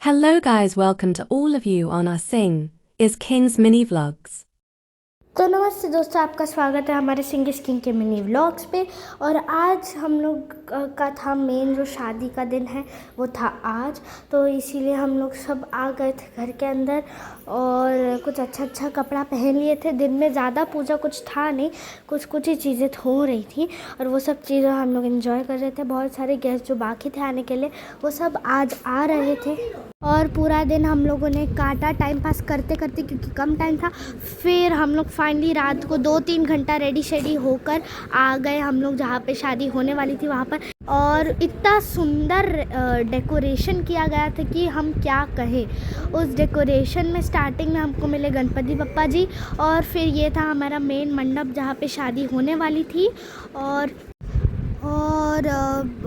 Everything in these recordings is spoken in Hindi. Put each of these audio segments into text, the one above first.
Hello guys, welcome to all of you on our Sing is King's mini vlogs. तो नमस्ते दोस्तों, आपका स्वागत है हमारे सिंग इज किंग के मिनी व्लॉग्स पे। और आज हम लोग का था मेन जो शादी का दिन है वो था आज, तो इसीलिए हम लोग सब आ गए थे घर के अंदर और कुछ अच्छा कपड़ा पहन लिए थे। दिन में ज़्यादा पूजा कुछ था नहीं, कुछ ही चीज़ें हो रही थी और वो सब चीज़ें हम लोग एंजॉय कर रहे थे। बहुत सारे गेस्ट जो बाकी थे आने के लिए वो सब आज आ रहे थे और पूरा दिन हम लोगों ने काटा टाइम पास करते करते, क्योंकि कम टाइम था। फिर हम लोग फाइनली रात को 2-3 घंटा रेडी शेडी होकर आ गए हम लोग जहाँ पे शादी होने वाली थी वहाँ पर। और इतना सुंदर डेकोरेशन किया गया था कि हम क्या कहें। उस डेकोरेशन में स्टार्टिंग में हमको मिले गणपति बप्पा जी और फिर ये था हमारा मेन मंडप जहाँ पे शादी होने वाली थी। और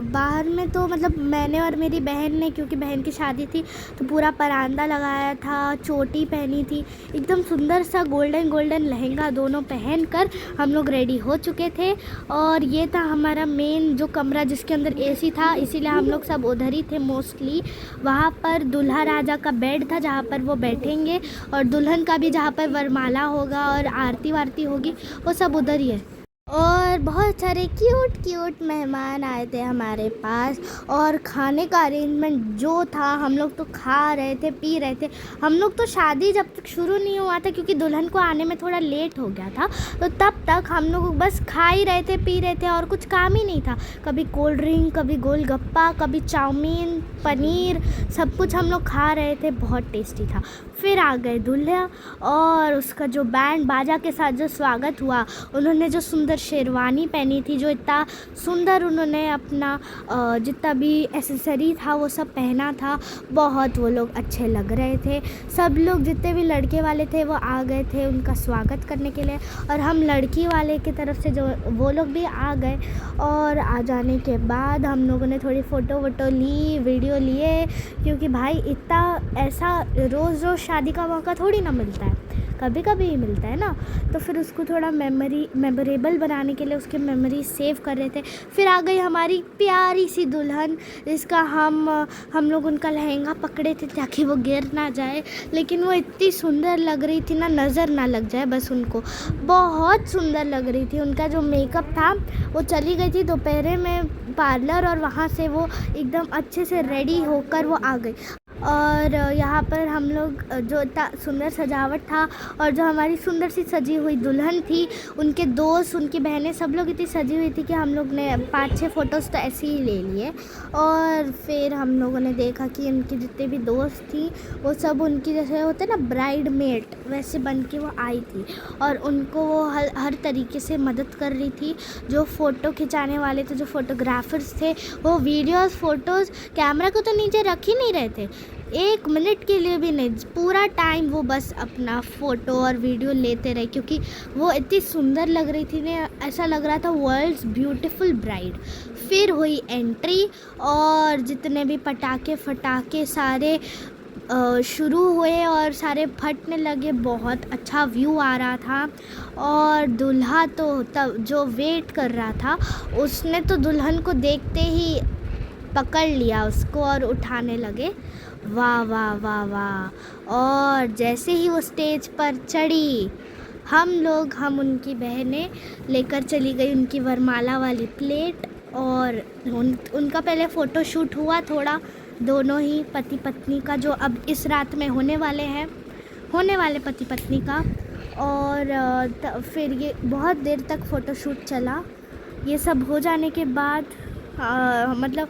बाहर में तो मतलब मैंने और मेरी बहन ने, क्योंकि बहन की शादी थी तो पूरा परांदा लगाया था, चोटी पहनी थी, एकदम सुंदर सा गोल्डन लहंगा दोनों पहनकर हम लोग रेडी हो चुके थे। और ये था हमारा मेन जो कमरा जिसके अंदर एसी था, इसीलिए हम लोग सब उधर ही थे मोस्टली। वहाँ पर दूल्हा राजा का बेड था जहाँ पर वो बैठेंगे और दुल्हन का भी जहाँ पर वरमाला होगा और आरती वारती होगी वो सब उधर ही है। और बहुत सारे क्यूट मेहमान आए थे हमारे पास और खाने का अरेंजमेंट जो था हम लोग तो खा रहे थे पी रहे थे। हम लोग तो शादी जब तक शुरू नहीं हुआ था, क्योंकि दुल्हन को आने में थोड़ा लेट हो गया था, तो तब तक हम लोग बस खा ही रहे थे पी रहे थे और कुछ काम ही नहीं था। कभी कोल्ड ड्रिंक, कभी गोलगप्पा, कभी चाउमीन, पनीर, सब कुछ हम लोग खा रहे थे। बहुत टेस्टी था। फिर आ गए दूल्हा और उसका जो बैंड बाजा के साथ जो स्वागत हुआ, उन्होंने जो सुंदर शेरवानी पहनी थी, जो इतना सुंदर उन्होंने अपना जितना भी एसेसरी था वो सब पहना था, बहुत वो लोग अच्छे लग रहे थे। सब लोग जितने भी लड़के वाले थे वो आ गए थे उनका स्वागत करने के लिए और हम लड़की वाले की तरफ से जो वो लोग भी आ गए। और आ जाने के बाद हम लोगों ने थोड़ी फ़ोटो वोटो ली, वीडियो लिए, क्योंकि भाई इतना ऐसा रोज़ शादी का मौका थोड़ी ना मिलता है, कभी कभी ही मिलता है ना। तो फिर उसको थोड़ा मेमोरेबल बनाने के लिए उसके मेमोरी सेव कर रहे थे। फिर आ गई हमारी प्यारी सी दुल्हन, जिसका हम लोग उनका लहंगा पकड़े थे ताकि वो गिर ना जाए, लेकिन वो इतनी सुंदर लग रही थी ना, नज़र ना लग जाए बस उनको, बहुत सुंदर लग रही थी। उनका जो मेकअप था वो चली गई थी दोपहर में पार्लर और वहाँ से वो एकदम अच्छे से रेडी होकर वो आ गई। और यहाँ पर हम लोग जो इतना सुंदर सजावट था और जो हमारी सुंदर सी सजी हुई दुल्हन थी, उनके दोस्त, उनकी बहनें, सब लोग इतनी सजी हुई थी कि हम लोग ने 5-6 फ़ोटोज़ तो ऐसे ही ले लिए। और फिर हम लोगों ने देखा कि उनकी जितने भी दोस्त थी वो सब उनकी जैसे होते ना ब्राइड मेट, वैसे बन के वो आई थी और उनको वो हर तरीके से मदद कर रही थी। जो फ़ोटो खिंचाने वाले थे, जो फ़ोटोग्राफर्स थे, वो वीडियोज़ फ़ोटोज़ कैमरा को तो नीचे रख ही नहीं रहे थे, 1 मिनट के लिए भी नहीं। पूरा टाइम वो बस अपना फ़ोटो और वीडियो लेते रहे, क्योंकि वो इतनी सुंदर लग रही थी ना, ऐसा लग रहा था वर्ल्ड्स ब्यूटीफुल ब्राइड। फिर हुई एंट्री और जितने भी पटाखे सारे शुरू हुए और सारे फटने लगे। बहुत अच्छा व्यू आ रहा था और दूल्हा तो तब जो वेट कर रहा था उसने तो दुल्हन को देखते ही पकड़ लिया उसको और उठाने लगे। वाह वाह वाह वाह। और जैसे ही वो स्टेज पर चढ़ी, हम उनकी बहनें लेकर चली गई उनकी वरमाला वाली प्लेट और उनका पहले फ़ोटो शूट हुआ थोड़ा, दोनों ही पति पत्नी का, जो अब इस रात में होने वाले पति पत्नी का। और फिर ये बहुत देर तक फ़ोटो शूट चला। ये सब हो जाने के बाद मतलब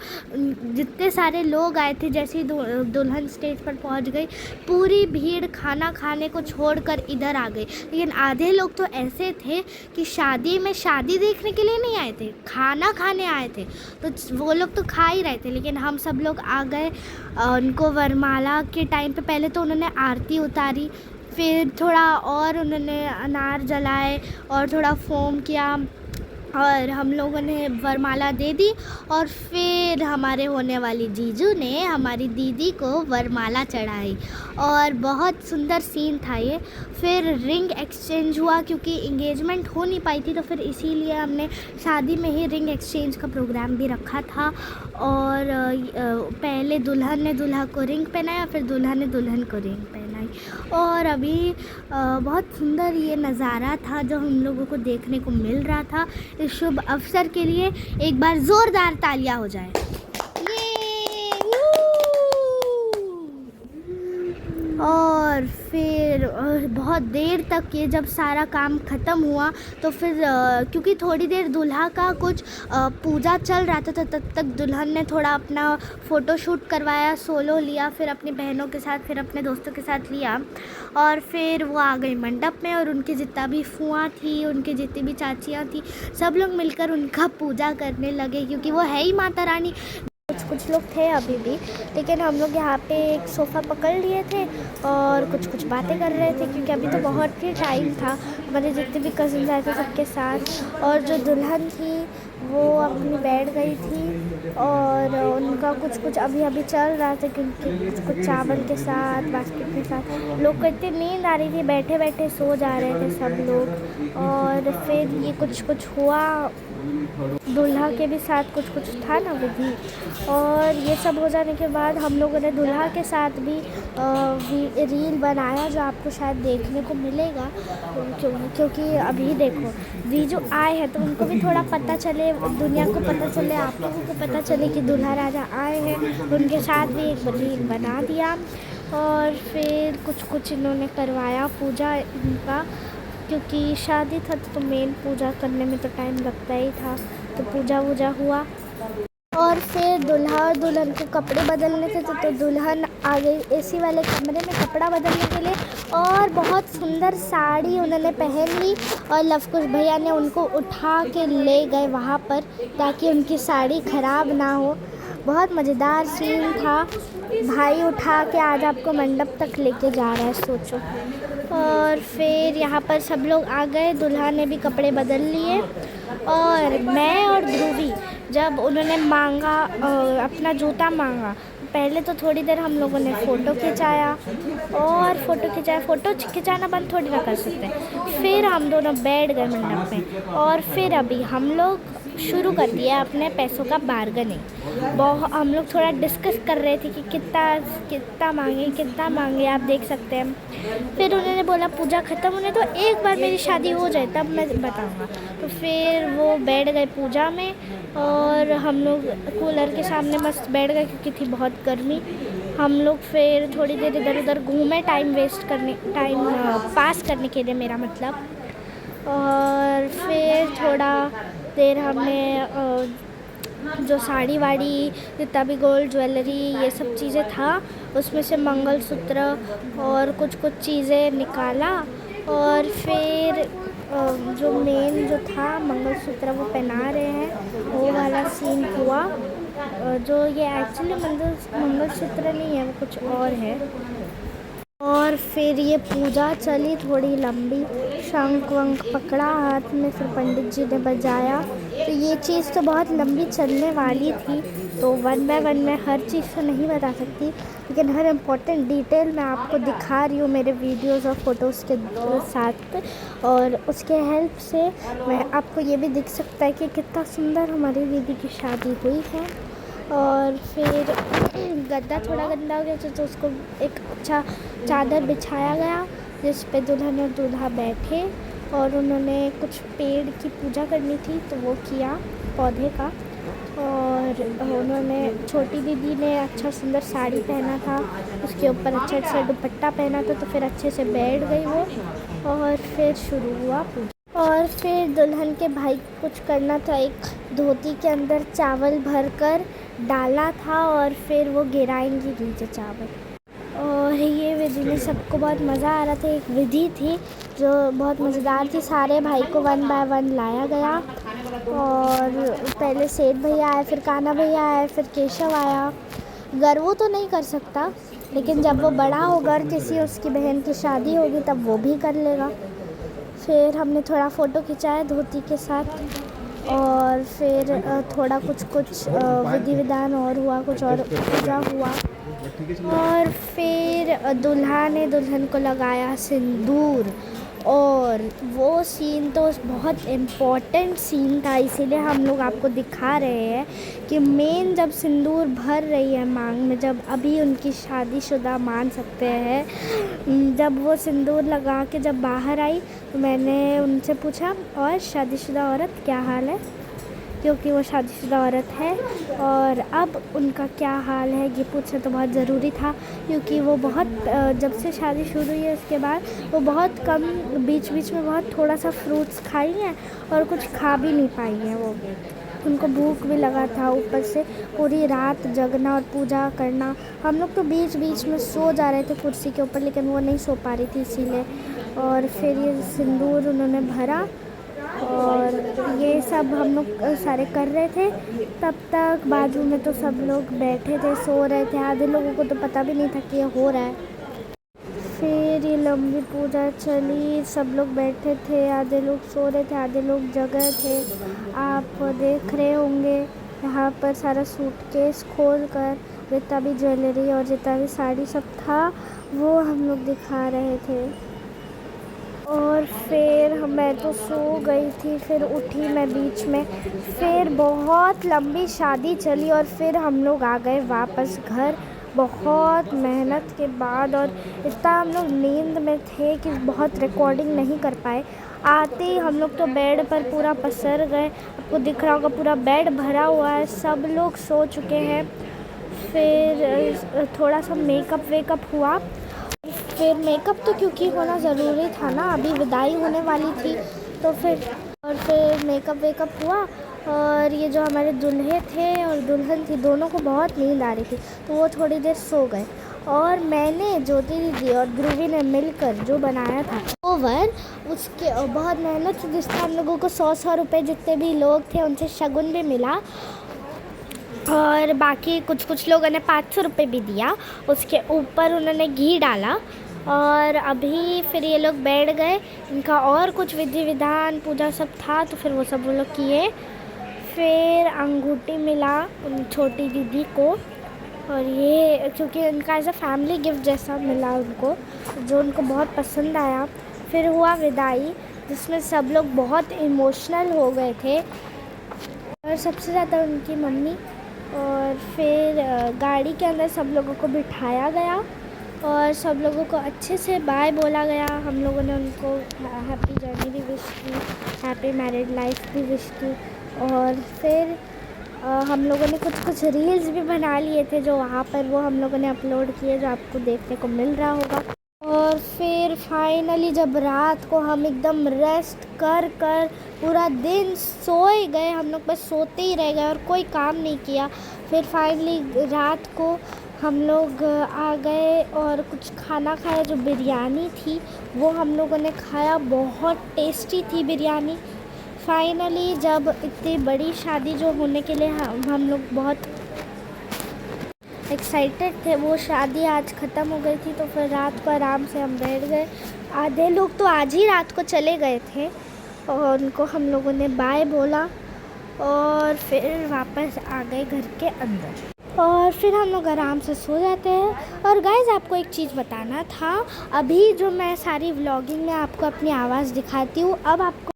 जितने सारे लोग आए थे, जैसे ही दुल्हन स्टेज पर पहुंच गई, पूरी भीड़ खाना खाने को छोड़कर इधर आ गई। लेकिन आधे लोग तो ऐसे थे कि शादी देखने के लिए नहीं आए थे, खाना खाने आए थे, तो वो लोग तो खा ही रहे थे। लेकिन हम सब लोग आ गए उनको वरमाला के टाइम पे। पहले तो उन्होंने आरती उतारी, फिर थोड़ा और उन्होंने अनार जलाए और थोड़ा फोम किया और हम लोगों ने वरमाला दे दी। और फिर हमारे होने वाली जीजू ने हमारी दीदी को वरमाला चढ़ाई और बहुत सुंदर सीन था ये। फिर रिंग एक्सचेंज हुआ, क्योंकि इंगेजमेंट हो नहीं पाई थी, तो फिर इसीलिए हमने शादी में ही रिंग एक्सचेंज का प्रोग्राम भी रखा था। और पहले दुल्हन ने दूल्हा को रिंग पहनाया, फिर दूल्हा ने दुल्हन को रिंग पहनाई। और अभी बहुत सुंदर ये नज़ारा था जो हम लोगों को देखने को मिल रहा था। इस शुभ अवसर के लिए एक बार ज़ोरदार तालियां हो जाए। और फिर बहुत देर तक ये जब सारा काम ख़त्म हुआ तो फिर क्योंकि थोड़ी देर दूल्हा का कुछ पूजा चल रहा था, तो तब तक दुल्हन ने थोड़ा अपना फ़ोटो शूट करवाया, सोलो लिया, फिर अपनी बहनों के साथ, फिर अपने दोस्तों के साथ लिया। और फिर वो आ गई मंडप में और उनकी जितना भी फूआ थी, उनकी जितनी भी चाचियाँ थी, सब लोग मिलकर उनका पूजा करने लगे, क्योंकि वो है ही माता रानी। कुछ लोग थे अभी भी, लेकिन हम लोग यहाँ पे एक सोफ़ा पकड़ लिए थे और कुछ बातें कर रहे थे, क्योंकि अभी तो बहुत ही टाइम था। हमारे जितने भी कज़न्स आए थे सबके साथ, और जो दुल्हन थी वो अपनी बैठ गई थी और उनका कुछ अभी चल रहा था, क्योंकि कुछ चावल के साथ, बास्केट के साथ। लोग को इतनी नींद आ रही थी, बैठे बैठे सो जा रहे थे सब लोग। और फिर ये कुछ हुआ, दूल्हा के भी साथ कुछ था ना विधि। और ये सब हो जाने के बाद हम लोगों ने दूल्हा के साथ भी रील बनाया, जो आपको शायद देखने को मिलेगा, क्योंकि अभी देखो वी जो आए हैं तो उनको भी थोड़ा पता चले, दुनिया को पता चले, आप लोगों को पता चले कि दूल्हा राजा आए हैं। उनके साथ भी एक रील बना दिया। और फिर कुछ इन्होंने करवाया पूजा इनका, क्योंकि शादी था तो मेन पूजा करने में तो टाइम लगता ही था, तो पूजा वूजा हुआ। और फिर दूल्हा और दुल्हन को कपड़े बदलने थे, तो दुल्हन आ गई एसी वाले कमरे में कपड़ा बदलने के लिए, और बहुत सुंदर साड़ी उन्होंने पहन ली। और लवकुश भैया ने उनको उठा के ले गए वहाँ पर, ताकि उनकी साड़ी ख़राब ना हो। बहुत मज़ेदार सीन था। भाई उठा के आज आपको मंडप तक लेके जा रहा है, सोचो। और फिर यहाँ पर सब लोग आ गए, दूल्हा ने भी कपड़े बदल लिए। और मैं और ध्रुवी जब उन्होंने मांगा, अपना जूता मांगा, पहले तो थोड़ी देर हम लोगों ने फ़ोटो खिंचाया, और फ़ोटो खिंचाना बंद थोड़ी ना कर सकते। फिर हम दोनों बैठ गए मंडप में, और फिर अभी हम लोग शुरू कर दिया अपने पैसों का बार्गेनिंग। हम लोग थोड़ा डिस्कस कर रहे थे कि कितना मांगे, आप देख सकते हैं। फिर उन्होंने बोला पूजा ख़त्म होने तो एक बार मेरी शादी हो जाए तब मैं बताऊंगा। तो फिर वो बैठ गए पूजा में, और हम लोग कूलर के सामने मस्त बैठ गए, क्योंकि थी बहुत गर्मी। हम लोग फिर थोड़ी देर इधर उधर घूमे, टाइम पास करने के लिए मेरा मतलब। और फिर थोड़ा देर हमने जो साड़ी वाड़ी, जितना भी गोल्ड ज्वेलरी, ये सब चीज़ें था, उसमें से मंगलसूत्र और कुछ चीज़ें निकाला। और फिर जो मेन जो था मंगलसूत्र वो पहना रहे हैं, वो वाला सीन हुआ। जो ये एक्चुअली मंगलसूत्र नहीं है, वो कुछ और है। और फिर ये पूजा चली थोड़ी लंबी, शंख वंख पकड़ा हाथ में, फिर पंडित जी ने बजाया। तो ये चीज़ तो बहुत लंबी चलने वाली थी, तो वन बाय वन मैं हर चीज़ तो नहीं बता सकती, लेकिन हर इम्पोर्टेंट डिटेल मैं आपको दिखा रही हूँ मेरे वीडियोज़ और फ़ोटोज़ के साथ। और उसके हेल्प से मैं आपको ये भी दिख सकता है कि कितना सुंदर हमारी दीदी की शादी हुई है। और फिर गद्दा थोड़ा गंदा हो गया, तो उसको एक अच्छा चादर बिछाया गया, जिस पे दुल्हन और दूल्हा बैठे। और उन्होंने कुछ पेड़ की पूजा करनी थी, तो वो किया, पौधे का। और उन्होंने, छोटी दीदी ने अच्छा सुंदर साड़ी पहना था, उसके ऊपर अच्छे से दुपट्टा पहना था, तो फिर अच्छे से बैठ गई वो। और फिर शुरू हुआ पूजा। और फिर दुल्हन के भाई को कुछ करना था, एक धोती के अंदर चावल भरकर डाला था, और फिर वो गिराएंगी नीचे चावल। और ये विधि में सबको बहुत मज़ा आ रहा था। एक विधि थी जो बहुत मज़ेदार थी, सारे भाई को वन बाय वन लाया गया। और पहले सेठ भैया आए, फिर कान्हा भैया आए, फिर केशव आया। गर्व तो नहीं कर सकता, लेकिन जब वो बड़ा होगा, किसी उसकी बहन की शादी होगी, तब वो भी कर लेगा। फिर हमने थोड़ा फ़ोटो खिंचाया धोती के साथ। और फिर थोड़ा कुछ विधि विधान और हुआ, कुछ और पूजा हुआ। और फिर दूल्हा ने दुल्हन को लगाया सिंदूर, और वो सीन तो बहुत इम्पोर्टेंट सीन था, इसीलिए हम लोग आपको दिखा रहे हैं कि मेन जब सिंदूर भर रही है मांग में, जब अभी उनकी शादीशुदा मान सकते हैं, जब वो सिंदूर लगा के जब बाहर आई तो मैंने उनसे पूछा और शादीशुदा औरत क्या हाल है, क्योंकि वो शादीशुदा औरत है और अब उनका क्या हाल है ये पूछना तो बहुत ज़रूरी था, क्योंकि वो बहुत जब से शादी शुरू हुई है उसके बाद वो बहुत कम, बीच बीच में बहुत थोड़ा सा फ्रूट्स खाई हैं और कुछ खा भी नहीं पाई हैं। वो उनको भूख भी लगा था, ऊपर से पूरी रात जगना और पूजा करना। हम लोग तो बीच बीच में सो जा रहे थे कुर्सी के ऊपर, लेकिन वो नहीं सो पा रही थी इसीलिए। और फिर ये सिंदूर उन्होंने भरा और ये सब हम लोग सारे कर रहे थे। तब तक बाजू में तो सब लोग बैठे थे, सो रहे थे, आधे लोगों को तो पता भी नहीं था कि ये हो रहा है। फिर ये लंबी पूजा चली, सब लोग बैठे थे, आधे लोग सो रहे थे, आधे लोग जगह थे। आप देख रहे होंगे यहाँ पर सारा सूटकेस खोल कर जितना भी ज्वेलरी और जितना भी साड़ी सब था वो हम लोग दिखा रहे थे। और फिर मैं तो सो गई थी, फिर उठी मैं बीच में, फिर बहुत लंबी शादी चली और फिर हम लोग आ गए वापस घर बहुत मेहनत के बाद। और इतना हम लोग नींद में थे कि बहुत रिकॉर्डिंग नहीं कर पाए। आते ही हम लोग तो बेड पर पूरा पसर गए, आपको दिख रहा होगा पूरा बेड भरा हुआ है, सब लोग सो चुके हैं। फिर थोड़ा सा मेकअप वेकअप हुआ, फिर मेकअप तो क्योंकि होना ज़रूरी था ना, अभी विदाई होने वाली थी तो फिर मेकअप वेकअप हुआ। और ये जो हमारे दूल्हे थे और दुल्हन थी दोनों को बहुत नींद आ रही थी तो वो थोड़ी देर सो गए। और मैंने, ज्योति दीदी और ध्रुवी ने मिलकर जो बनाया था ओवन, उसके बहुत मेहनत से, जिससे हम लोगों को 100 रुपये जितने भी लोग थे उनसे शगुन भी मिला और बाकी कुछ लोगों ने 500 रुपये भी दिया। उसके ऊपर उन्होंने घी डाला और अभी फिर ये लोग बैठ गए, इनका और कुछ विधि विधान पूजा सब था तो फिर वो सब वो लोग किए। फिर अंगूठी मिला उन छोटी दीदी को और ये क्योंकि उनका एज अ फैमिली गिफ्ट जैसा मिला उनको, जो उनको बहुत पसंद आया। फिर हुआ विदाई जिसमें सब लोग बहुत इमोशनल हो गए थे और सबसे ज़्यादा उनकी मम्मी। और फिर गाड़ी के अंदर सब लोगों को बिठाया गया और सब लोगों को अच्छे से बाय बोला गया। हम लोगों ने उनको हैप्पी जर्नी भी विश की, हैप्पी मैरिड लाइफ भी विश की। और फिर हम लोगों ने कुछ रील्स भी बना लिए थे जो वहाँ पर वो हम लोगों ने अपलोड किए, जो आपको देखने को मिल रहा होगा। और फिर फाइनली जब रात को हम एकदम रेस्ट कर पूरा दिन सोए गए, हम लोग बस सोते ही रह गए और कोई काम नहीं किया। फिर फाइनली रात को हम लोग आ गए और कुछ खाना खाया, जो बिरयानी थी वो हम लोगों ने खाया, बहुत टेस्टी थी बिरयानी। फाइनली जब इतनी बड़ी शादी जो होने के लिए हम लोग बहुत एक्साइटेड थे, वो शादी आज ख़त्म हो गई थी तो फिर रात को आराम से हम बैठ गए। आधे लोग तो आज ही रात को चले गए थे और उनको हम लोगों ने बाय बोला और फिर वापस आ गए घर के अंदर और फिर हम लोग आराम से सो जाते हैं। और गाइस आपको एक चीज़ बताना था, अभी जो मैं सारी व्लॉगिंग में आपको अपनी आवाज़ दिखाती हूँ, अब आपको